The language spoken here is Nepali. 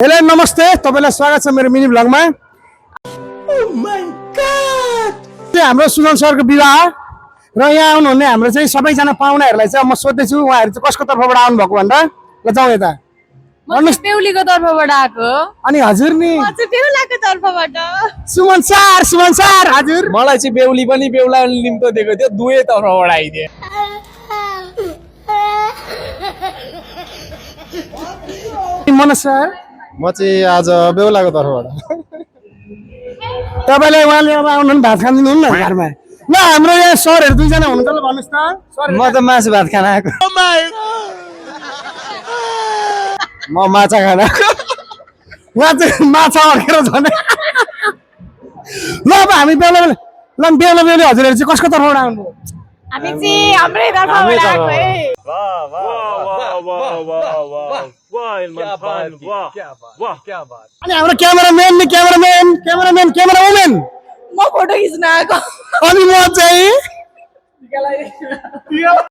हेलो नमस्ते तपाईलाई स्वागत छ मेरो मिनी भ्लगमा। हाम्रो सुजन सरको विवाह र यहाँ आउनुहुने हाम्रो चाहिँ सबैजना पाहुनाहरूलाई चाहिँ म सोध्दैछु उहाँहरू चाहिँ कसको तर्फबाट आउनु भएको भन्दा ल जाउँ यता। बेहुलीको तर्फबाट आएको। अनि हजुर नि? म चाहिँ बेहुलाको तर्फबाट। सुमन सर हजुर? मलाई चाहिँ बेहुली पनि बेहुला निम्तो दिएको थियो, दुवै तर्फबाट आइदिए। मनोज सर? म चाहिँ आज बेहुलाको तर्फबाट। तपाईलाई उहाँले अब आउनु भात खान दिनुहुन्न घरमा? ल हाम्रो यहाँ सरहरू दुईजना हुनुहुन्छ ल भन्नुहोस् त। म त मासु भात खान आएको। म माछा खान आएको। उहाँ चाहिँ माछा अड्केर झन्। ल अब हामी बेहुला बेहुली हजुरहरू चाहिँ कसको तर्फबाट आउनु? हामी चाहिँ हाम्रै तर्फबाट आएको है। अनि हाम्रो क्यामेराम्यान नि क्यामेरा वुमेन म फोटो खिच्न आएको। अनि म चाहिँ